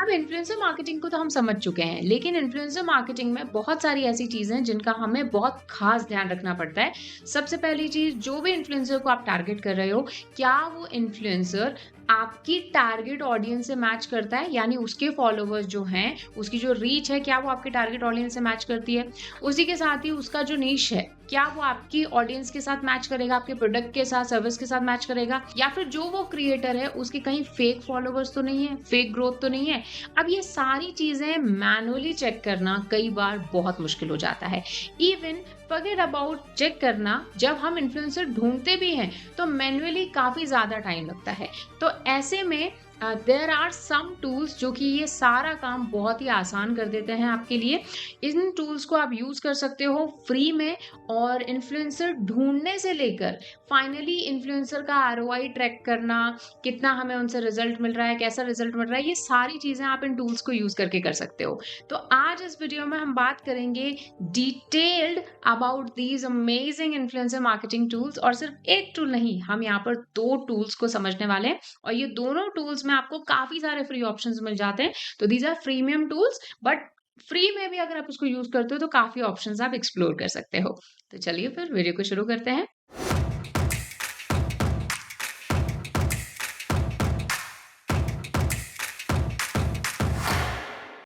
अब influencer marketing को तो हम समझ चुके हैं, लेकिन इन्फ्लुएंसर मार्केटिंग में बहुत सारी ऐसी चीज़ें हैं जिनका हमें बहुत खास ध्यान रखना पड़ता है। सबसे पहली चीज़, जो भी इन्फ्लुएंसर को आप टारगेट कर रहे हो, क्या वो इन्फ्लुएंसर आपकी टारगेट ऑडियंस से मैच करता है? यानी उसके फॉलोवर्स जो हैं, उसकी जो रीच है, क्या वो आपके टारगेट ऑडियंस से मैच करती है? उसी के साथ ही उसका जो नीश है, क्या वो आपकी ऑडियंस के साथ मैच करेगा, आपके प्रोडक्ट के साथ, सर्विस के साथ मैच करेगा? या फिर जो वो क्रिएटर है, उसके कहीं फेक फॉलोवर्स तो नहीं है, फेक ग्रोथ तो नहीं है? अब ये सारी चीजें मैनुअली चेक करना कई बार बहुत मुश्किल हो जाता है। इवन फॉरगेट अबाउट चेक करना, जब हम इन्फ्लुएंसर ढूंढते भी हैं तो मैनुअली काफी ज्यादा टाइम लगता है। तो ऐसे में देयर आर सम टूल्स जो कि ये सारा काम बहुत ही आसान कर देते हैं आपके लिए। इन टूल्स को आप यूज कर सकते हो फ्री में, और इन्फ्लुएंसर ढूंढने से लेकर फाइनली इन्फ्लुएंसर का आरओआई ट्रैक करना, कितना हमें उनसे रिजल्ट मिल रहा है, कैसा रिजल्ट मिल रहा है, ये सारी चीजें आप इन टूल्स को यूज करके कर सकते हो। तो आज इस वीडियो में हम बात करेंगे detailed about these amazing influencer marketing tools, और सिर्फ एक टूल नहीं, हम यहाँ पर दो टूल्स को समझने वाले हैं। और ये दोनों टूल्स में आपको काफी सारे फ्री ऑप्शंस मिल जाते हैं। तो these are premium tools, but free में भी अगर आप उसको यूज करते हो तो काफी ऑप्शंस आप एक्सप्लोर कर सकते हो। तो चलिए फिर वीडियो को शुरू करते हैं।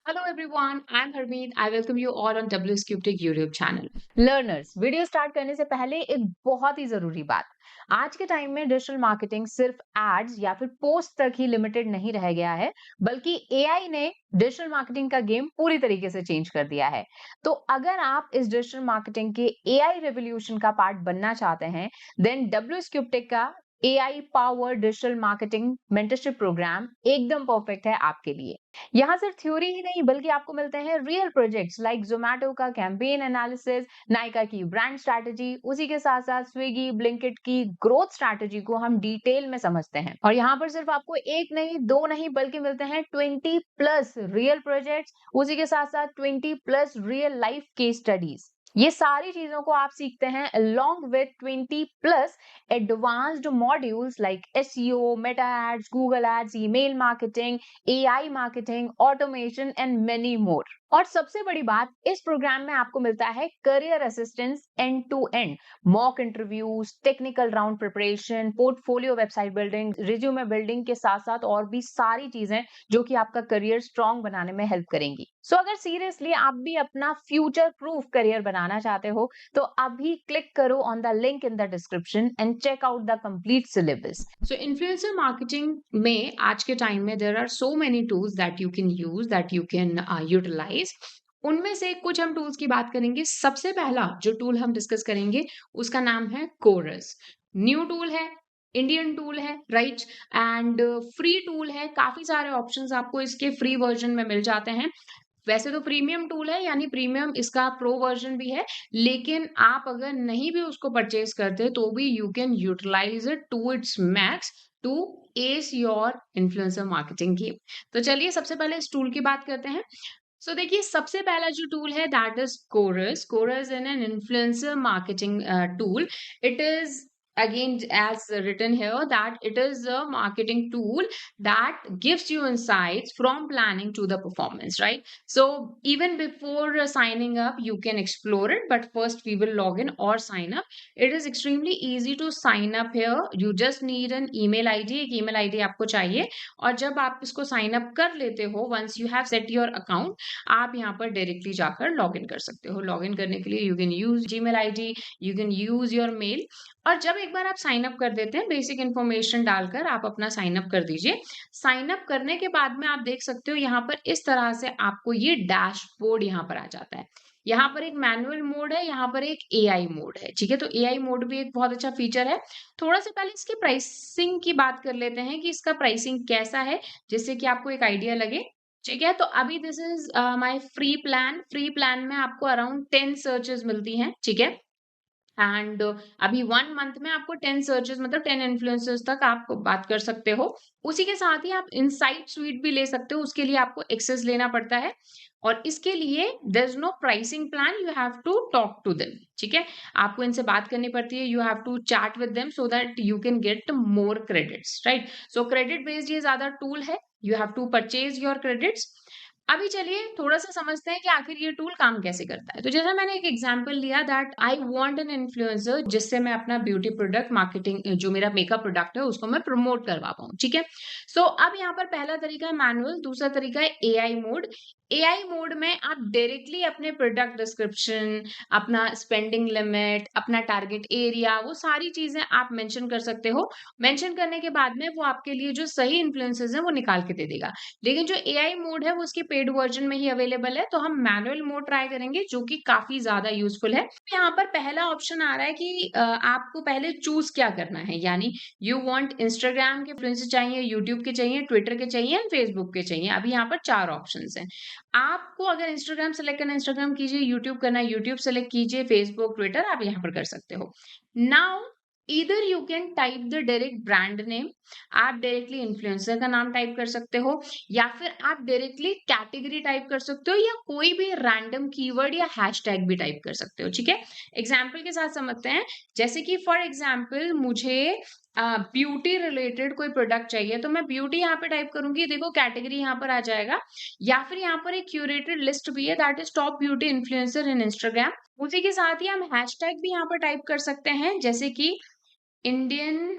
Hello everyone, I'm Harmeet. I welcome you all on WSCube Tech YouTube channel. Learners, video start करने से पहले एक बहुत ही जरूरी बात। आज के टाइम में डिजिटल मार्केटिंग सिर्फ एड्स या फिर पोस्ट तक ही लिमिटेड नहीं रह गया है, बल्कि एआई ने डिजिटल मार्केटिंग का गेम पूरी तरीके से चेंज कर दिया है। तो अगर आप इस डिजिटल मार्केटिंग के एआई रेवोल्यूशन का पार्ट बनना चाहते हैं, देन डब्ल्यू स्क्रिप्टेक का AI power digital marketing mentorship program एकदम परफेक्ट है आपके लिए। यहाँ सिर्फ थ्योरी ही नहीं, बल्कि आपको मिलते हैं रियल प्रोजेक्ट्स लाइक जोमेटो का कैंपेन एनालिसिस, नायका की ब्रांड स्ट्रैटेजी, उसी के साथ साथ स्विगी ब्लिंकिट की ग्रोथ स्ट्रैटेजी को हम डिटेल में समझते हैं। और यहाँ पर सिर्फ आपको एक नहीं, दो नहीं, बल्कि मिलते हैं 20+ रियल प्रोजेक्ट्स, उसी के साथ साथ 20+ रियल लाइफ केस स्टडीज। ये सारी चीजों को आप सीखते हैं along with 20+ advanced modules like SEO, meta ads, Google ads, email marketing, AI marketing, automation and many more. और सबसे बड़ी बात, इस प्रोग्राम में आपको मिलता है career assistance end to end, mock interviews, technical round preparation, portfolio website building, resume building के साथ साथ और भी सारी चीजें जो कि आपका करियर स्ट्रांग बनाने में हेल्प करेंगी। सो अगर सीरियसली आप भी अपना फ्यूचर प्रूफ करियर बनाना चाहते हो, तो अभी क्लिक करो on the link in the description and check out the complete syllabus. So influencer marketing में आज के टाइम में there are so many tools that you can use, that you can utilize. उनमें से कुछ हम टूल्स की बात करेंगे। सबसे पहला जो टूल हम डिस्कस करेंगे उसका नाम है कोरस। न्यू टूल है, इंडियन टूल है, राइट, एंड फ्री टूल है। काफी सारे ऑप्शंस आपको इसके फ्री वर्जन में मिल जाते हैं। वैसे तो प्रीमियम टूल है, यानी प्रीमियम इसका प्रो वर्जन भी है, लेकिन आप अगर नहीं भी उसको परचेज करते तो भी you can utilize it to its max to ace your influencer marketing game. तो चलिए सबसे पहले इस टूल की बात करते हैं। सो देखिए, सबसे पहला जो टूल है that is Qoruz. Qoruz in an influencer marketing tool. It is again as written here that it is a marketing tool that gives you insights from planning to the performance, right? So even before signing up you can explore it, but first we will log in or sign up. It is extremely easy to sign up here. You just need an email id, एक email id आपको चाहिए, और जब आप इसको sign up कर लेते हो, once you have set your account, आप यहाँ पर डायरेक्टली जाकर लॉग इन कर सकते हो। लॉग इन करने के लिए you can use Gmail ID, you can use your mail. और जब एक बार आप साइन अप कर देते हैं, बेसिक इन्फॉर्मेशन डालकर आप अपना साइन अप कर दीजिए। साइन अप करने के बाद में आप देख सकते हो यहाँ पर इस तरह से आपको ये डैशबोर्ड यहाँ पर आ जाता है। यहाँ पर एक मैनुअल मोड है, यहाँ पर एक एआई मोड है, ठीक है। तो एआई मोड भी एक बहुत अच्छा फीचर है। थोड़ा सा पहले इसकी प्राइसिंग की बात कर लेते हैं कि इसका प्राइसिंग कैसा है, जिससे कि आपको एक आइडिया लगे, ठीक है। तो अभी this is my free plan. Free plan में आपको अराउंड 10 सर्चेस मिलती हैं, ठीक है। एंड अभी 1 मंथ में आपको 10 सर्चेस, मतलब 10 इन्फ्लुएंसर्स तक आप बात कर सकते हो। उसी के साथ ही आप इनसाइट स्वीट भी ले सकते हो, उसके लिए आपको एक्सेस लेना पड़ता है। और इसके लिए there is no pricing plan, you have to talk to them, ठीक है। आपको इनसे बात करनी पड़ती है, you have to chat with them so that you can get more credits, right. So credit based ये ज्यादा टूल है। You have to purchase your credits. अभी चलिए थोड़ा सा समझते हैं कि आखिर ये टूल काम कैसे करता है। तो जैसा मैंने एक एग्जांपल लिया that I want an influencer जिससे मैं अपना ब्यूटी प्रोडक्ट मार्केटिंग जो मेरा मेकअप प्रोडक्ट है उसको मैं प्रमोट करवा पाऊँ, ठीक है। सो अब यहाँ पर पहला तरीका है मैनुअल, दूसरा तरीका है एआई मोड। एआई मोड में आप डायरेक्टली अपने प्रोडक्ट डिस्क्रिप्शन, अपना स्पेंडिंग लिमिट, अपना टारगेट एरिया, वो सारी चीजें आप मेंशन कर सकते हो। मेंशन करने के बाद में वो आपके लिए जो सही इन्फ्लुएंसर्स हैं वो निकाल के दे देगा। लेकिन जो एआई मोड है वो उसकी पेड वर्जन में ही अवेलेबल है, तो हम मैनुअल मोड ट्राई करेंगे जो कि काफी ज्यादा यूजफुल है। यहाँ पर पहला ऑप्शन आ रहा है कि आपको पहले चूज क्या करना है, यानी यू वांट इंस्टाग्राम के इन्फ्लुएंसर चाहिए, यूट्यूब के चाहिए, ट्विटर के चाहिए, फेसबुक के चाहिए। अभी यहाँ पर 4 ऑप्शंस हैं। आपको अगर इंस्टाग्राम सेलेक्ट करना है इंस्टाग्राम कीजिए, यूट्यूब करना है यूट्यूब सेलेक्ट कीजिए, फेसबुक, ट्विटर आप यहाँ पर कर सकते हो। Now either you can type the direct brand name, आप डायरेक्टली इन्फ्लुएंसर का नाम टाइप कर सकते हो, या फिर आप डायरेक्टली कैटेगरी टाइप कर सकते हो, या कोई भी रैंडम कीवर्ड या हैशटैग भी टाइप कर सकते हो, ठीक है। एग्जाम्पल के साथ समझते हैं। जैसे कि फॉर एग्जाम्पल मुझे ब्यूटी रिलेटेड कोई प्रोडक्ट चाहिए, तो मैं ब्यूटी यहाँ पे टाइप करूंगी, देखो कैटेगरी यहाँ पर आ जाएगा। या फिर यहाँ पर एक क्यूरेटेड लिस्ट भी है that is top beauty influencer in Instagram. उसी के साथ ही हम हैशटैग भी यहाँ पर टाइप कर सकते हैं, जैसे कि इंडियन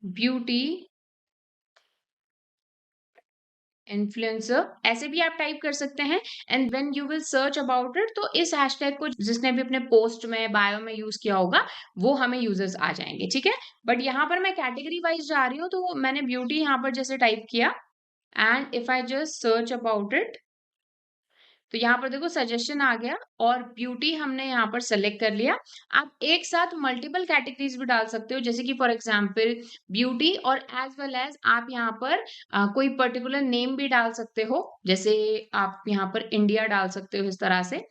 ब्यूटी इन्फ्लुएंसर, ऐसे भी आप टाइप कर सकते हैं। And when you will search about it, तो इस हैशटैग को जिसने भी अपने पोस्ट में, बायो में यूज किया होगा, वो हमें यूजर्स आ जाएंगे, ठीक है। बट यहाँ पर मैं कैटेगरी वाइज जा रही हूँ, तो मैंने ब्यूटी यहाँ पर जैसे टाइप किया, and if I just search about it, तो यहाँ पर देखो सजेशन आ गया और ब्यूटी हमने यहाँ पर सेलेक्ट कर लिया। आप एक साथ मल्टीपल कैटेगरीज भी डाल सकते हो, जैसे कि फॉर एग्जांपल ब्यूटी, और एज वेल एज आप यहाँ पर कोई पर्टिकुलर नेम भी डाल सकते हो, जैसे आप यहाँ पर इंडिया डाल सकते हो इस तरह से,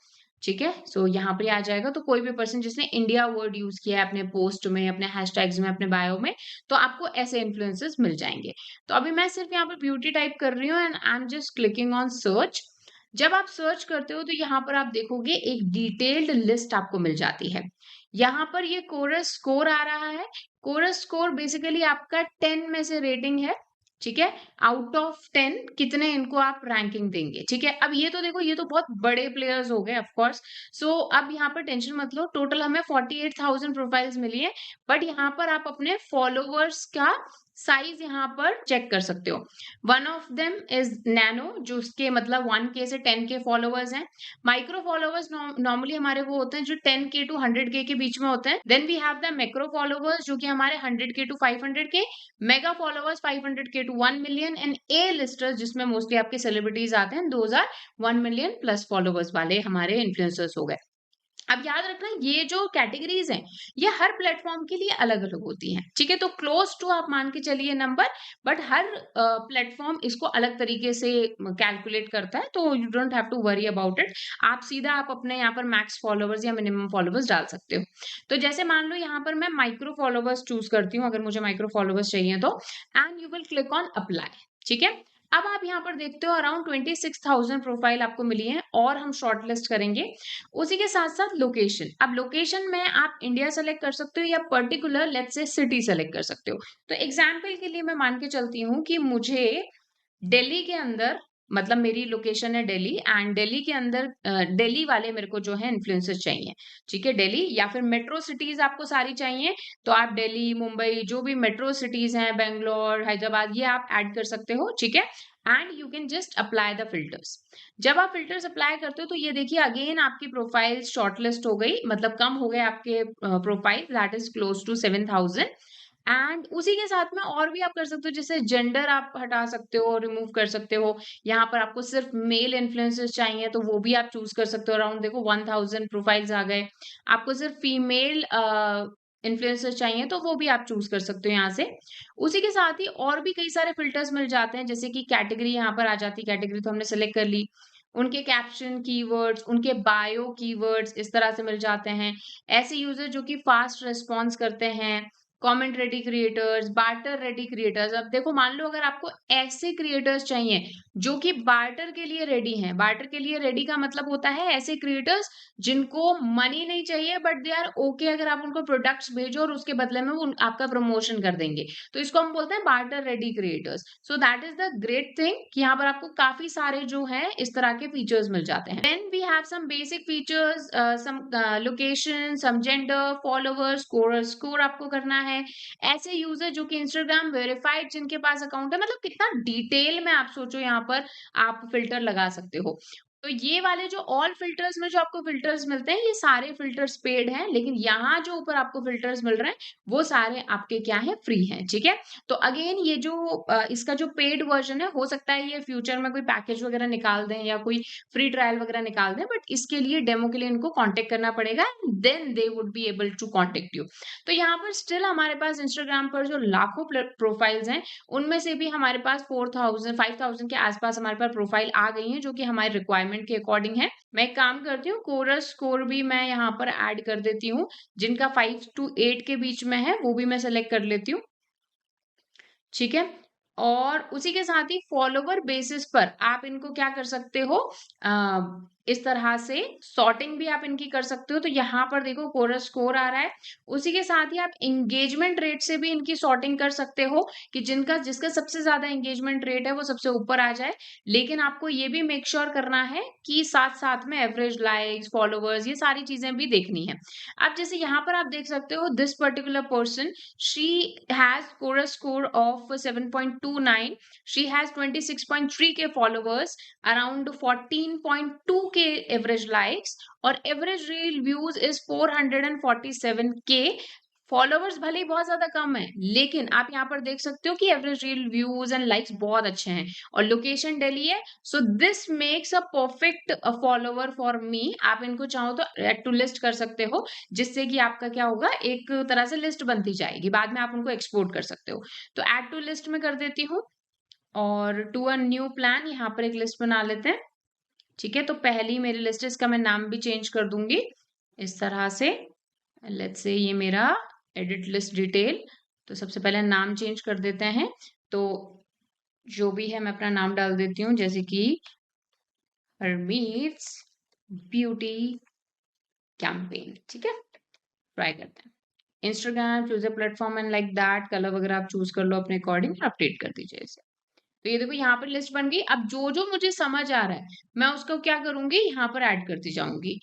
ठीक है। सो यहाँ पर आ जाएगा, तो कोई भी पर्सन जिसने इंडिया वर्ड यूज किया है अपने पोस्ट में, अपने हैशटैग्स में, अपने बायो में, तो आपको ऐसे इन्फ्लुएंसर्स मिल जाएंगे। तो अभी मैं सिर्फ यहाँ पर ब्यूटी टाइप कर रही हूँ and I am just clicking on search. जब आप सर्च करते हो तो यहाँ पर आप देखोगे एक डिटेल्ड लिस्ट आपको मिल जाती है। यहाँ पर ये कोरस स्कोर आ रहा है। कोरस स्कोर बेसिकली आपका 10 में से रेटिंग है, ठीक है। आउट ऑफ 10 कितने इनको आप रैंकिंग देंगे, ठीक है। अब ये तो देखो, ये तो बहुत बड़े प्लेयर्स हो गए ऑफ कोर्स। सो अब यहाँ पर टेंशन मत लो, टोटल हमें 48,000 प्रोफाइल्स मिली है। बट यहाँ पर आप अपने फॉलोवर्स का साइज यहाँ पर चेक कर सकते हो। One of them is nano, जो उसके मतलब 1K से 10K फॉलोवर्स हैं। माइक्रो फॉलोवर्स नॉर्मली हमारे वो होते हैं जो 10K टू 100K के बीच में होते हैं। Then we have the macro followers जो कि हमारे 100K to 500K, mega followers 500K to 1 million, and A listers जिसमें मोस्टली आपके सेलिब्रिटीज आते हैं, those are 1 million plus followers वाले हमारे इन्फ्लुएंसर्स हो गए। अब याद रखना ये जो कैटेगरीज हैं ये हर प्लेटफॉर्म के लिए अलग अलग होती हैं, ठीक है। तो क्लोज टू आप मान के चलिए नंबर, बट हर प्लेटफॉर्म इसको अलग तरीके से कैलकुलेट करता है, तो you don't have to worry about it. आप सीधा आप अपने यहाँ पर मैक्स फॉलोवर्स या मिनिमम फॉलोवर्स डाल सकते हो। तो जैसे मान लो यहाँ पर मैं माइक्रो फॉलोवर्स चूज करती हूँ, अगर मुझे माइक्रो फॉलोवर्स चाहिए तो, and you will click on apply, ठीक है। अब आप यहाँ पर देखते हो अराउंड 26,000 प्रोफाइल आपको मिली है, और हम शॉर्ट लिस्ट करेंगे। उसी के साथ साथ लोकेशन, अब लोकेशन में आप इंडिया सेलेक्ट कर सकते हो या particular let's say city select कर सकते हो। तो एग्जाम्पल के लिए मैं मान के चलती हूँ कि मुझे दिल्ली के अंदर, मतलब मेरी लोकेशन है दिल्ली, एंड दिल्ली के अंदर दिल्ली वाले मेरे को जो है इन्फ्लुएंसर चाहिए, ठीक है। दिल्ली या फिर मेट्रो सिटीज आपको सारी चाहिए, तो आप दिल्ली, मुंबई, जो भी मेट्रो सिटीज हैं, बेंगलोर, हैदराबाद, ये आप ऐड कर सकते हो, ठीक है। And you can just apply the filters. जब आप फिल्टर्स अप्लाई करते हो तो ये देखिए अगेन आपकी प्रोफाइल शॉर्टलिस्ट हो गई, मतलब कम हो गए आपके profile, that is close to 7,000। And उसी के साथ में और भी आप कर सकते हो, जैसे जेंडर आप हटा सकते हो, रिमूव कर सकते हो। यहाँ पर आपको सिर्फ मेल इन्फ्लुएंसर्स चाहिए तो वो भी आप चूज कर सकते हो। अराउंड देखो 1,000 प्रोफाइल्स आ गए। आपको सिर्फ फीमेल इन्फ्लुएंसर चाहिए तो वो भी आप चूज कर सकते हो यहाँ से। उसी के साथ ही और भी कई सारे फिल्टर्स मिल जाते हैं, जैसे कि कैटेगरी यहाँ पर आ जाती है, कैटेगरी तो हमने सेलेक्ट कर ली। उनके कैप्शन कीवर्ड्स, उनके बायो कीवर्ड्स इस तरह से मिल जाते हैं। ऐसे यूजर जो कि फास्ट रिस्पॉन्स करते हैं, comment ready creators, barter ready creators. अब देखो मान लो अगर आपको ऐसे क्रिएटर्स चाहिए जो कि बार्टर के लिए रेडी हैं। बार्टर के लिए रेडी का मतलब होता है ऐसे क्रिएटर्स जिनको मनी नहीं चाहिए बट दे आर ओके अगर आप उनको प्रोडक्ट्स भेजो और उसके बदले में वो आपका प्रमोशन कर देंगे। तो इसको हम बोलते हैं barter ready creators. So that is the great thing कि यहाँ पर आपको काफ़ी सारे जो हैं इस तरह के फीचर्स मिल जाते हैं। Then we have some basic features, some location, some gender, followers, score आपको करना है। ऐसे यूजर जो कि इंस्टाग्राम वेरीफाइड जिनके पास अकाउंट है, मतलब कितना डिटेल में आप सोचो यहाँ पर आप फिल्टर लगा सकते हो। तो ये वाले जो ऑल फिल्टर्स में जो आपको फिल्टर्स मिलते हैं, ये सारे फिल्टर्स पेड हैं, लेकिन यहाँ जो ऊपर आपको फिल्टर्स मिल रहे हैं वो सारे आपके क्या है, फ्री हैं। ठीक है, तो अगेन ये जो इसका जो पेड वर्जन है, हो सकता है ये फ्यूचर में कोई पैकेज वगैरह निकाल दें या कोई फ्री ट्रायल वगैरह निकाल दें, बट इसके लिए डेमो के लिए इनको कांटेक्ट करना पड़ेगा, then they would be able to contact you. तो यहाँ पर स्टिल हमारे पास इंस्टाग्राम पर जो लाखों प्रोफाइल्स हैं, उनमें से भी हमारे पास 4000 5000 के आसपास हमारे पास प्रोफाइल आ गई हैं जो कि हमारे रिक्वायरमेंट के अकॉर्डिंग है। मैं एक काम करती हूँ, कोरस स्कोर भी मैं यहाँ पर ऐड कर देती हूँ, जिनका 5 to 8 के बीच में है वो भी मैं सेलेक्ट कर लेती हूँ। ठीक है, और उसी के साथ ही फॉलोवर बेसिस पर आप इनको क्या कर सकते हो, इस तरह से सॉर्टिंग भी आप इनकी कर सकते हो। तो यहाँ पर देखो कोरस स्कोर आ रहा है, उसी के साथ ही आप एंगेजमेंट रेट से भी इनकी सॉर्टिंग कर सकते हो कि जिसका सबसे ज्यादा एंगेजमेंट रेट है वो सबसे ऊपर आ जाए। लेकिन आपको ये भी मेक श्योर करना है कि साथ साथ में एवरेज लाइक्स, फॉलोवर्स, ये सारी चीजें भी देखनी है। अब जैसे यहाँ पर आप देख सकते हो, this particular person, she has chorus score of 7.29, she has 26.3k followers, around 14.2k average likes, और average reel views is 447k। Followers भले ही बहुत ज्यादा कम है, लेकिन आप यहाँ पर देख सकते हो कि average reel views and likes बहुत अच्छे हैं, और लोकेशन दिल्ली है। So this makes a perfect follower for me. आप इनको चाहो तो एड टू लिस्ट कर सकते हो, जिससे कि आपका क्या होगा, एक तरह से लिस्ट बनती जाएगी, बाद में आप उनको एक्सपोर्ट कर सकते हो। तो एड टू लिस्ट में कर देती हूँ, और टू अ न्यू प्लान यहाँ पर एक लिस्ट बना लेते हैं। ठीक है, तो पहली मेरी लिस्ट है, इसका मैं नाम भी चेंज कर दूंगी इस तरह से। लेट्स से ये मेरा एडिट लिस्ट डिटेल, तो सबसे पहले नाम चेंज कर देते हैं। तो जो भी है मैं अपना नाम डाल देती हूँ, जैसे कि हरमीट्स ब्यूटी कैंपेन। ठीक है, ट्राई करते हैं। Instagram choose a platform and like that, colour वगैरह आप चूज कर लो अपने अकॉर्डिंग, अपडेट कर दीजिए इसे। तो ये देखो यहाँ पर लिस्ट बन गई। अब जो जो मुझे समझ आ रहा है मैं उसको क्या करूंगी, यहाँ पर ऐड करती जाऊंगी।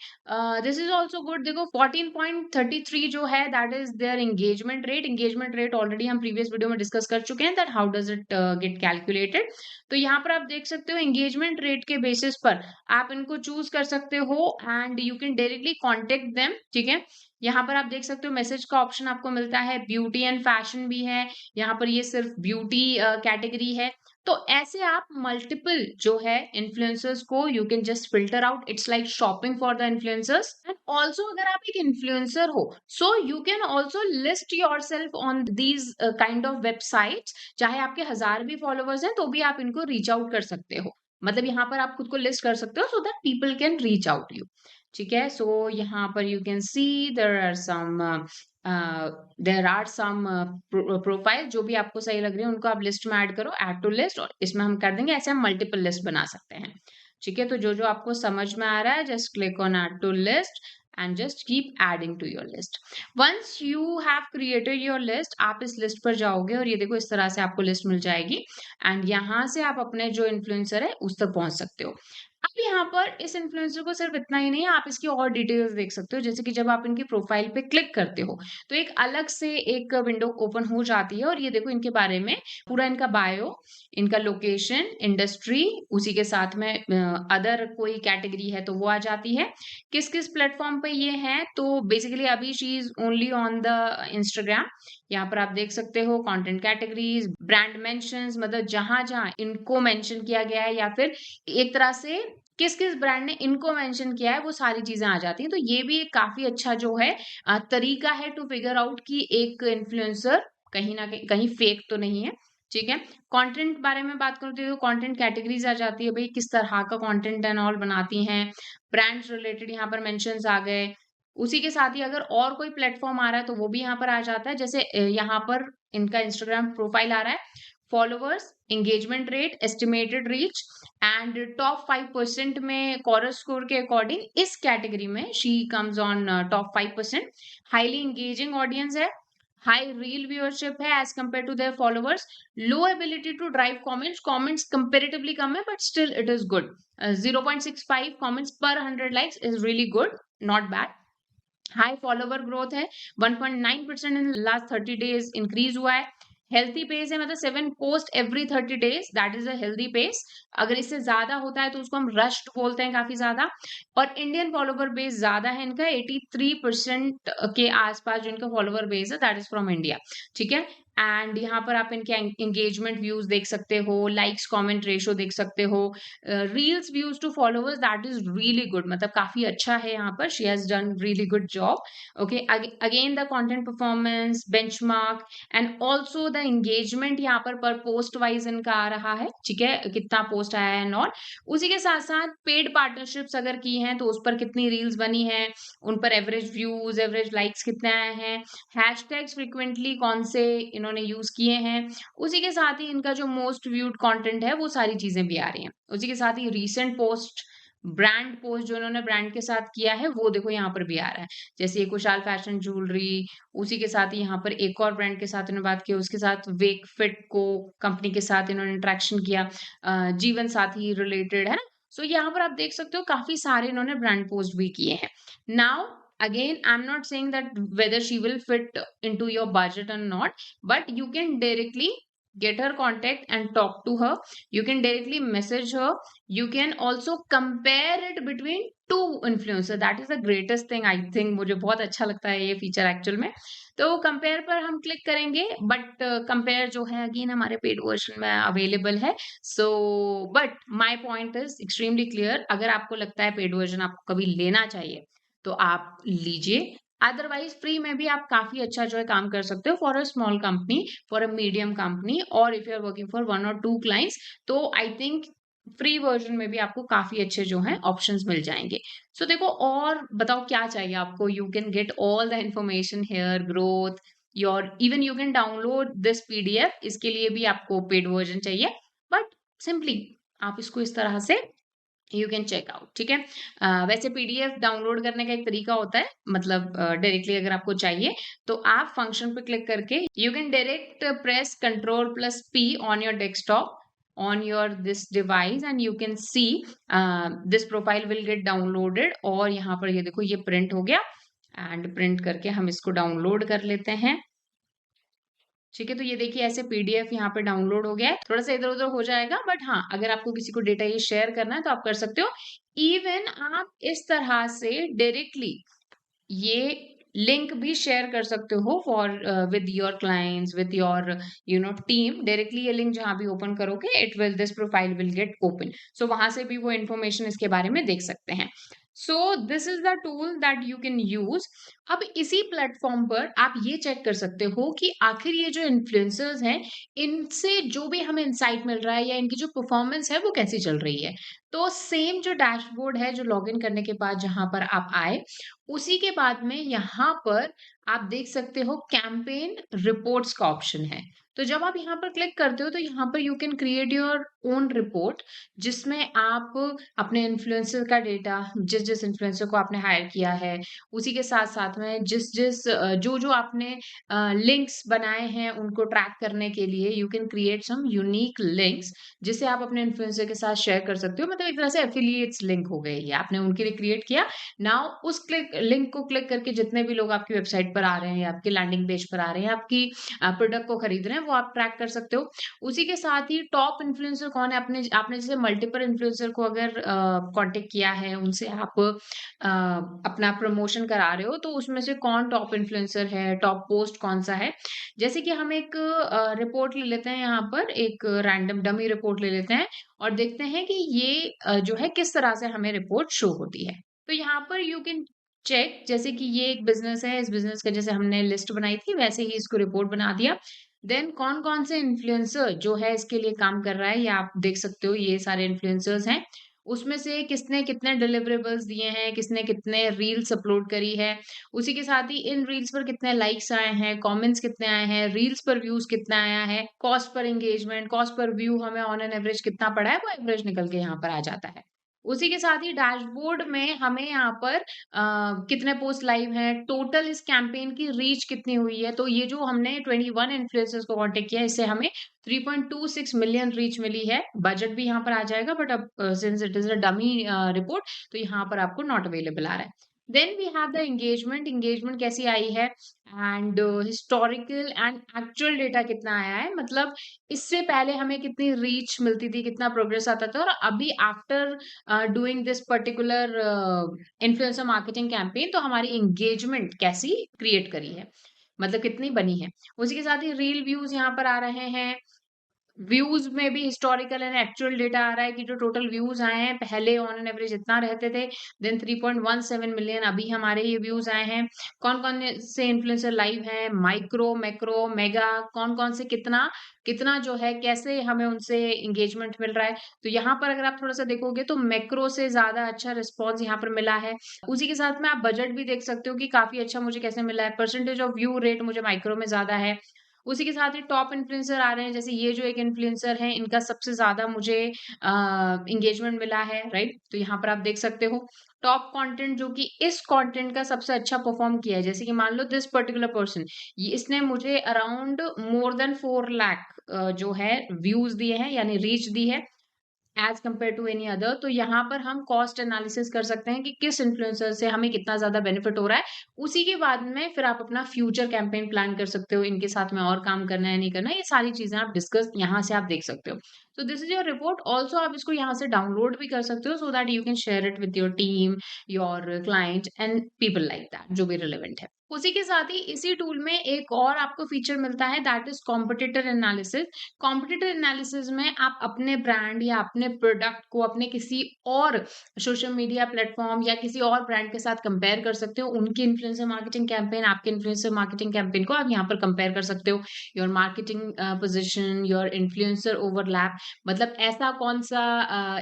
This is also good. देखो 14.33 जो है that is their engagement rate. Engagement rate already हम प्रीवियस वीडियो में डिस्कस कर चुके हैं, that how does it get calculated. तो यहाँ पर आप देख सकते हो एंगेजमेंट रेट के बेसिस पर आप इनको चूज कर सकते हो and you can directly contact them. ठीक है, यहाँ पर आप देख सकते हो मैसेज का ऑप्शन आपको मिलता है, ब्यूटी एंड फैशन भी है, यहाँ पर ये सिर्फ ब्यूटी कैटेगरी है। तो ऐसे आप मल्टीपल जो है इन्फ्लुएंसर्स को you can just filter out. It's like shopping for the influencers. And also अगर आप एक इन्फ्लुएंसर हो, so you can also list yourself on these kind of websites. चाहे आपके 1000 भी फॉलोवर्स हैं तो भी आप इनको रीच आउट कर सकते हो। मतलब यहाँ पर आप खुद को लिस्ट कर सकते हो so that people can reach out you. ठीक है, सो यहाँ पर you can see there are some profile जो भी आपको सही लग रही है उनको आप लिस्ट में ऐड करो, ऐड टू लिस्ट, और इसमें हम कर देंगे, ऐसे हम मल्टीपल लिस्ट बना सकते हैं। ठीक है, तो जो जो आपको समझ में आ रहा है just click on add to list and just keep adding to your list. Once you have created your list, आप इस लिस्ट पर जाओगे और ये देखो इस तरह से आपको लिस्ट मिल जाएगी, एंड यहाँ से आप अपने जो इन्फ्लुएंसर है उस तक पहुंच सकते हो। अब यहाँ पर इस इन्फ्लुएंसर को सिर्फ इतना ही नहीं, आप इसकी और डिटेल्स देख सकते हो। जैसे कि जब आप इनकी प्रोफाइल पे क्लिक करते हो तो एक अलग से एक विंडो ओपन हो जाती है, और ये देखो इनके बारे में पूरा इनका बायो, इनका लोकेशन, इंडस्ट्री, उसी के साथ में अदर कोई कैटेगरी है तो वो आ जाती है, किस किस प्लेटफॉर्म पे ये है। तो बेसिकली अभी she is only on the Instagram. यहाँ पर आप देख सकते हो कंटेंट कैटेगरीज, ब्रांड मेंशंस, मतलब जहां जहां इनको मेंशन किया गया है या फिर एक तरह से किस किस ब्रांड ने इनको मेंशन किया है वो सारी चीजें आ जाती हैं। तो ये भी एक काफी अच्छा जो है तरीका है टू फिगर आउट कि एक इन्फ्लुएंसर कहीं ना कहीं फेक तो नहीं है। ठीक है, कंटेंट बारे में बात करते हो, कंटेंट कैटेगरीज आ जाती है, भाई किस तरह का कंटेंट एंड ऑल बनाती हैं, ब्रांड्स रिलेटेड यहाँ पर मेंशंस आ गए। उसी के साथ ही अगर और कोई प्लेटफॉर्म आ रहा है तो वो भी यहाँ पर आ जाता है। जैसे यहाँ पर इनका इंस्टाग्राम प्रोफाइल आ रहा है, followers, engagement rate, estimated reach and top 5% में कॉरस स्कोर के अकॉर्डिंग इस कैटेगरी में she comes on top 5%। Highly engaging audience है, हाई रील व्यूअरशिप है as compared to their followers, low ability to drive comments, comments comparatively कम है but still it is good, 0.65 comments per 100 likes is really good, not bad. High follower growth है, 1.9% in last 30 days increase हुआ है। Healthy pace है, मतलब 7 post every 30 days, that is a healthy pace. अगर इससे ज्यादा होता है तो उसको हम रश्ड बोलते हैं काफी ज्यादा। और इंडियन फॉलोवर बेस ज्यादा है इनका, 83% के आसपास जो इनका फॉलोवर बेस है दैट इज फ्रॉम इंडिया, ठीक है। एंड यहाँ पर आप इनके एंगेजमेंट व्यूज देख सकते हो, लाइक्स कमेंट रेशो देख सकते हो, reels views to followers that is really good, मतलब काफी अच्छा है यहाँ पर, she has done really good job. Okay, again the content performance benchmark and also the engagement यहाँ पर पोस्ट वाइज इनका आ रहा है, ठीक है, कितना पोस्ट आया है और उसी के साथ साथ पेड पार्टनरशिप्स अगर की हैं तो उस पर कितनी रील्स बनी है, उन पर एवरेज व्यूज एवरेज लाइक्स कितने आए हैं, हैशटैग्स फ्रिक्वेंटली कौन से इन्होंने यूज किए हैं, उसी के साथ ही इनका जो मोस्ट व्यूड कंटेंट है वो सारी चीजें भी आ रही हैं। उसी के साथ ही रीसेंट पोस्ट, ब्रांड पोस्ट जो इन्होंने ब्रांड के साथ किया है वो देखो यहाँ पर भी आ रहा है, जैसे ये कुशाल फैशन ज्वेलरी, उसी के साथ ही यहाँ पर एक और ब्रांड के साथ इन्होंने बात की, उसके साथ वेक फिट को कंपनी के साथ इन्होंने इंटरेक्शन किया, जीवन साथी रिलेटेड है ना। सो यहाँ पर आप देख सकते हो काफी सारे इन्होंने ब्रांड पोस्ट भी किए हैं। Now again I'm not saying that whether she will fit into your budget or not, but you can directly get her contact and talk to her, you can directly message her, you can also compare it between two influencer, that is the greatest thing I think, मुझे बहुत अच्छा लगता है ये feature actual में। तो compare पर हम क्लिक करेंगे, बट कंपेयर जो है अगेन हमारे पेड वर्जन में अवेलेबल है। So but my point is extremely clear, अगर आपको लगता है पेड वर्जन आपको कभी लेना चाहिए तो आप लीजिए, अदरवाइज फ्री में भी आप काफी अच्छा जो है काम कर सकते हो for a small company, for a medium company, और if you are working for 1 or 2 clients, तो आई थिंक फ्री वर्जन में भी आपको काफी अच्छे जो है ऑप्शंस मिल जाएंगे। सो देखो, और बताओ क्या चाहिए आपको, you can get all the information here, growth, your even you can download this PDF, इसके लिए भी आपको पेड वर्जन चाहिए, बट सिंपली आप इसको इस तरह से यू कैन चेक आउट, ठीक है। वैसे पीडीएफ डाउनलोड करने का एक तरीका होता है, मतलब डायरेक्टली अगर आपको चाहिए तो आप फंक्शन पे क्लिक करके you can direct press Ctrl+P on your desktop on your this device and you can see this profile will get downloaded, और यहाँ पर ये देखो ये प्रिंट हो गया, एंड प्रिंट करके हम इसको डाउनलोड कर लेते हैं, ठीक है। तो ये देखिए ऐसे पीडीएफ यहाँ पे डाउनलोड हो गया है, थोड़ा सा इधर उधर हो जाएगा, बट हाँ अगर आपको किसी को डेटा ये शेयर करना है तो आप कर सकते हो। इवन आप इस तरह से डायरेक्टली ये लिंक भी शेयर कर सकते हो for with your clients, with your team, directly ये लिंक जहां भी ओपन करोगे it will this profile will get open, so वहां से भी वो इन्फॉर्मेशन इसके बारे में देख सकते हैं। सो this is the tool that you can use. अब इसी प्लेटफॉर्म पर आप ये चेक कर सकते हो कि आखिर ये जो इन्फ्लुएंसर्स हैं इनसे जो भी हमें इंसाइट मिल रहा है या इनकी जो परफॉर्मेंस है वो कैसी चल रही है। तो सेम जो डैशबोर्ड है जो लॉगिन करने के बाद जहां पर आप आए, उसी के बाद में यहाँ पर आप देख सकते हो कैंपेन रिपोर्ट्स का ऑप्शन है। तो जब आप यहाँ पर क्लिक करते हो तो यहाँ पर you can create your own report, जिसमें आप अपने इन्फ्लुएंसर का डेटा, जिस जिस इन्फ्लुएंसर को आपने हायर किया है, उसी के साथ साथ में जिस जिस जो जो आपने लिंक्स बनाए हैं उनको ट्रैक करने के लिए you can create some unique links, जिसे आप अपने इन्फ्लुएंसर के साथ शेयर कर सकते हो, मतलब एक तरह से एफिलिएट्स लिंक हो गए, ये आपने उनके लिए क्रिएट किया। नाउ उस लिंक को क्लिक करके जितने भी लोग आपकी वेबसाइट पर आ रहे हैं, आपकी लैंडिंग पेज पर आ रहे हैं, आपकी प्रोडक्ट को खरीद रहे हैं, वो आप ट्रैक कर सकते हो। उसी के साथ ही टॉप इन्फ्लुएंसर कौन है, आपने जैसे मल्टीपल इन्फ्लुएंसर को अगर कांटेक्ट किया है, उनसे आप अपना प्रमोशन करा रहे हो, तो उसमें से कौन टॉप इन्फ्लुएंसर है, टॉप पोस्ट कौन सा है। जैसे कि हम एक रिपोर्ट ले लेते हैं, यहाँ पर एक रैंडम डमी रिपोर्ट ले लेते हैं और देखते हैं कि ये जो है किस तरह से हमें रिपोर्ट शो होती है। तो यहाँ पर यू कैन चेक, जैसे कि ये एक बिजनेस है, इस बिजनेस का जैसे हमने लिस्ट बनाई थी वैसे ही इसको रिपोर्ट बना दिया। देन कौन कौन से इन्फ्लुएंसर जो है इसके लिए काम कर रहा है, ये आप देख सकते हो, ये सारे इन्फ्लुएंसर्स हैं। उसमें से किसने कितने डिलिवरेबल्स दिए हैं, किसने कितने रील्स अपलोड करी है, उसी के साथ ही इन रील्स पर कितने लाइक्स आए हैं, कमेंट्स कितने आए हैं, रील्स पर व्यूज कितना आया है, cost per engagement, cost per view हमें ऑन एन एवरेज कितना पड़ा है, वो एवरेज निकल के यहाँ पर आ जाता है। उसी के साथ ही डैशबोर्ड में हमें यहाँ पर कितने पोस्ट लाइव हैं, टोटल इस कैंपेन की रीच कितनी हुई है। तो ये जो हमने 21 इन्फ्लुएंसर्स को कांटेक्ट किया, इससे हमें 3.26 मिलियन रीच मिली है। बजट भी यहाँ पर आ जाएगा, बट अब since it is a dummy report, तो यहाँ पर आपको नॉट अवेलेबल आ रहा है। Then we have the engagement. Engagement कैसी आई है, and historical and actual data कितना आया है, मतलब इससे पहले हमें कितनी रीच मिलती थी, कितना प्रोग्रेस आता था, और अभी after doing this particular influencer marketing campaign तो हमारी एंगेजमेंट कैसी क्रिएट करी है, मतलब कितनी बनी है। उसी के साथ ही रील व्यूज यहाँ पर आ रहे हैं। व्यूज में भी हिस्टोरिकल एंड एक्चुअल डेटा आ रहा है कि जो टोटल व्यूज आए हैं, पहले ऑन एन एवरेज इतना रहते थे, देन 3.17 मिलियन अभी हमारे ये व्यूज आए हैं। कौन कौन से इन्फ्लुएंसर लाइव हैं, माइक्रो, मैक्रो, मेगा, कौन कौन से कितना कितना जो है, कैसे हमें उनसे एंगेजमेंट मिल रहा है। तो यहाँ पर अगर आप थोड़ा सा देखोगे तो मैक्रो से ज्यादा अच्छा रिस्पॉन्स यहाँ पर मिला है। उसी के साथ में आप बजट भी देख सकते हो कि काफी अच्छा मुझे कैसे मिला है। परसेंटेज ऑफ व्यू रेट मुझे माइक्रो में ज्यादा है। उसी के साथ ही टॉप इन्फ्लुएंसर आ रहे हैं, जैसे ये जो एक इन्फ्लुएंसर है, इनका सबसे ज्यादा मुझे एंगेजमेंट मिला है, राइट। तो यहाँ पर आप देख सकते हो टॉप कंटेंट जो कि इस कंटेंट का सबसे अच्छा परफॉर्म किया है, जैसे कि मान लो दिस पर्टिकुलर पर्सन, ये इसने मुझे अराउंड मोर देन 4 लाख जो है व्यूज दिए हैं, यानी रीच दी है as compare to any other. तो यहाँ पर हम कॉस्ट एनालिसिस कर सकते हैं कि किस इन्फ्लुएंसर से हमें कितना ज्यादा बेनिफिट हो रहा है। उसी के बाद में फिर आप अपना फ्यूचर कैंपेन प्लान कर सकते हो, इनके साथ में और काम करना है नहीं करना है, ये सारी चीजें आप डिस्कस यहाँ से आप देख सकते हो। तो this is your report. Also आप इसको यहाँ से डाउनलोड भी कर सकते हो, so that you can share it with your team, your client and people like that, जो भी रिलेवेंट है। उसी के साथ ही इसी टूल में एक और आपको फीचर मिलता है, that is competitor analysis. Competitor analysis में आप अपने ब्रांड या अपने प्रोडक्ट को अपने किसी और सोशल मीडिया प्लेटफॉर्म या किसी और ब्रांड के साथ कंपेयर कर सकते हो। उनकी इन्फ्लुएंसर मार्केटिंग कैंपेन, आपके इन्फ्लुएंसर मार्केटिंग कैंपेन को आप यहाँ पर कंपेयर कर सकते हो। Your marketing position, your influencer overlap, मतलब ऐसा कौन सा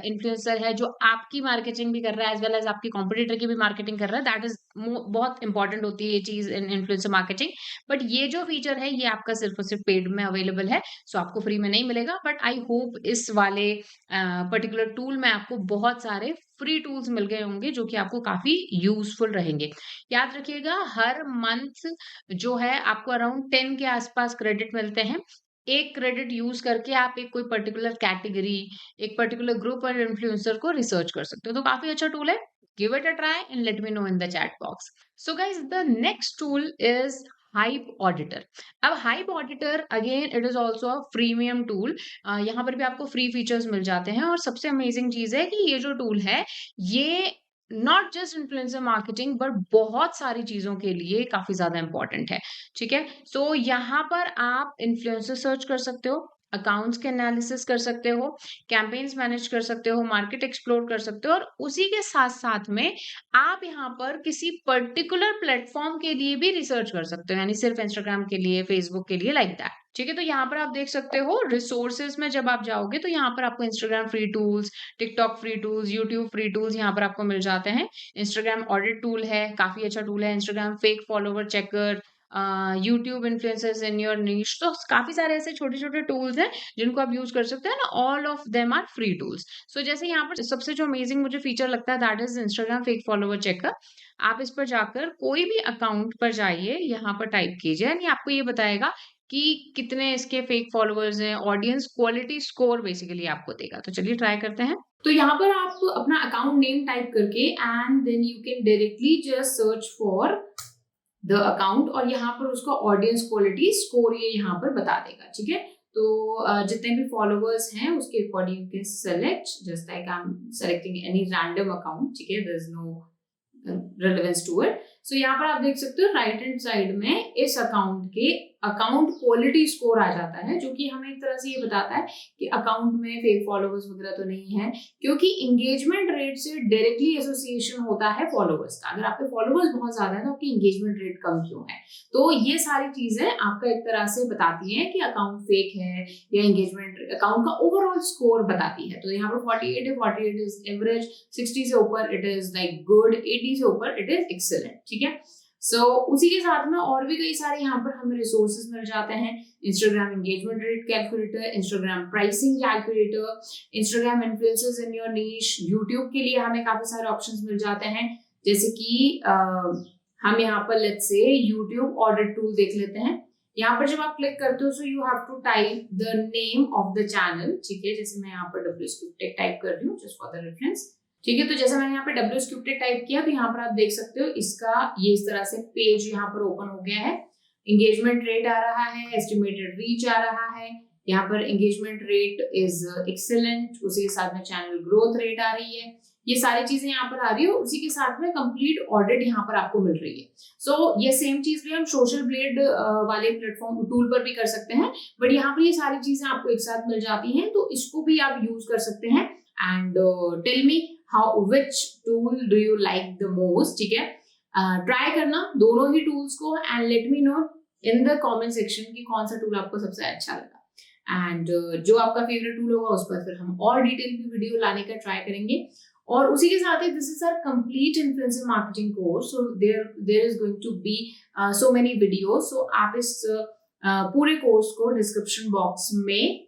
इन्फ्लुएंसर है जो आपकी मार्केटिंग भी कर रहा है एज वेल एज आपकी कॉम्पिटिटर की भी मार्केटिंग कर रहा है। दैट इज बहुत इंपॉर्टेंट होती है ये चीज इन इन्फ्लुएंसर मार्केटिंग। बट ये जो फीचर है, ये आपका सिर्फ और सिर्फ पेड में अवेलेबल है, सो आपको फ्री में नहीं मिलेगा। बट आई होप इस वाले पर्टिकुलर टूल में आपको बहुत सारे फ्री टूल्स मिल गए होंगे, जो कि आपको काफी यूजफुल रहेंगे। याद रखिएगा, हर मंथ जो है आपको अराउंड 10 के आसपास क्रेडिट मिलते हैं। एक क्रेडिट यूज करके आप एक कोई पर्टिकुलर कैटेगरी, एक पर्टिकुलर ग्रुप और इन्फ्लुएंसर को रिसर्च कर सकते हो। तो काफी अच्छा टूल है। Give it a try and let me know in the chat box. So guys, the next tool is hype auditor. अब hype auditor again it is also a freemium tool. यहाँ पर भी आपको फ्री फीचर्स मिल जाते हैं, और सबसे अमेजिंग चीज है कि ये जो टूल है, ये not just influencer marketing but बहुत सारी चीजों के लिए काफी ज्यादा इंपॉर्टेंट है। ठीक है, सो यहाँ पर आप इन्फ्लुएंसर सर्च कर सकते हो, अकाउंट्स के एनालिसिस कर सकते हो, कैंपेन्स मैनेज कर सकते हो, मार्केट एक्सप्लोर कर सकते हो, और उसी के साथ साथ में आप यहाँ पर किसी पर्टिकुलर प्लेटफॉर्म के लिए भी रिसर्च कर सकते हो, यानी सिर्फ इंस्टाग्राम के लिए, फेसबुक के लिए, लाइक दैट। ठीक है, तो यहाँ पर आप देख सकते हो रिसोर्सेज में जब आप जाओगे तो यहाँ पर आपको Instagram free tools, TikTok free tools, YouTube free tools यहाँ पर आपको मिल जाते हैं। इंस्टाग्राम ऑडिट टूल है, काफी अच्छा टूल है। Instagram fake follower checker, YouTube influencers in your niche, तो काफी सारे ऐसे छोटे छोटे टूल्स हैं जिनको आप यूज कर सकते हैं ना। All of them are free tools. So जैसे यहाँ पर सबसे जो अमेजिंग मुझे फीचर लगता है, that is Instagram fake follower checker. आप इस पर जाकर कोई भी अकाउंट पर जाइए, यहाँ पर टाइप कीजिए, यानी आपको ये बताएगा कि कितने इसके फेक फॉलोअर्स हैं। ऑडियंस क्वालिटी स्कोर बेसिकली आपको देगा। तो चलिए ट्राई करते हैं। तो यहाँ पर आप अपना अकाउंट नेम टाइप करके and then you can directly just search for the account, और यहाँ पर उसका ऑडियंस क्वालिटी स्कोर ये यहाँ पर बता देगा। ठीक है, तो जितने भी फॉलोअर्स हैं उसके according you can select, just like I am selecting any random account. ठीक है, there is no relevance to it. So यहाँ पर आप देख सकते हो राइट हैंड साइड में इस अकाउंट के अकाउंट क्वालिटी स्कोर आ जाता है, जो कि हमें एक तरह से ये बताता है कि अकाउंट में फेक फॉलोवर्स वगैरह तो नहीं है, क्योंकि एंगेजमेंट रेट से डायरेक्टली एसोसिएशन होता है फॉलोवर्स का। अगर आपके फॉलोवर्स बहुत ज्यादा है तो आपकी एंगेजमेंट रेट कम क्यों है। तो ये सारी चीजें आपका एक तरह से बताती हैं कि अकाउंट फेक है या एंगेजमेंट अकाउंट का ओवरऑल स्कोर बताती है। तो यहाँ पर 48 है, 48 इज एवरेज, 60 से ऊपर इट इज लाइक गुड, 80 से ऊपर इट इज एक्सेलेंट। ठीक है, सो उसी के साथ में और भी कई सारे यहाँ पर हमें रिसोर्सेज मिल जाते हैं। Instagram engagement rate calculator, Instagram pricing calculator, Instagram influencers in your niche, YouTube के लिए हमें काफी सारे ऑप्शंस मिल जाते हैं, जैसे कि हम यहाँ पर let's say YouTube audit tool देख लेते हैं। यहाँ पर जब आप क्लिक करते हो, so you have to type the name of the channel. ठीक है, जैसे मैं यहाँ पर WScripted टाइप कर रही हूँ जस्ट फॉर द रेफरेंस। ठीक है, तो जैसे मैंने यहाँ पे WScripted टाइप किया, तो यहाँ पर आप देख सकते हो इसका ये इस तरह से पेज यहाँ पर ओपन हो गया है। एंगेजमेंट रेट आ रहा है, एस्टिमेटेड रीच आ रहा है, यहाँ पर एंगेजमेंट रेट इज एक्सेलेंट, उसी के साथ में चैनल ग्रोथ रेट आ रही है, ये सारी चीजें यहाँ पर आ रही है, उसी के साथ में कंप्लीट ऑडिट यहाँ पर आपको मिल रही है। सो ये सेम चीज भी हम सोशल ब्लेड वाले प्लेटफॉर्म टूल पर भी कर सकते हैं, बट यहाँ पर ये सारी चीजें आपको एक साथ मिल जाती हैं, तो इसको भी आप यूज कर सकते हैं। And tell me how which tool do you like the most. ठीक है, ट्राई करना दोनों ही टूल्स को and let me know in the comment section कि कौन सा टूल आपको सबसे अच्छा लगा। एंड जो आपका फेवरेट टूल होगा उस पर फिर हम और डिटेल की वीडियो लाने का ट्राई करेंगे। और उसी के साथ ही this is our complete influencer marketing course, so there is going to be so many videos. So आप इस पूरे कोर्स को डिस्क्रिप्शन बॉक्स में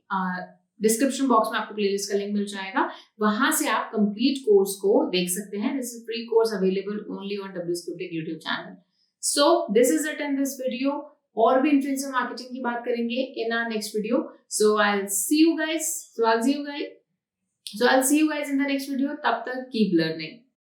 आपको प्लेलिस्ट का लिंक मिल जाएगा, वहां से आप कंप्लीट कोर्स को देख सकते हैं। This is free course available only on WScripted YouTube channel. So this is it in this video. और भी इन्फ्लुएंसर मार्केटिंग की बात करेंगे in our next video. So I will see you guys in the next video. तब तक keep learning.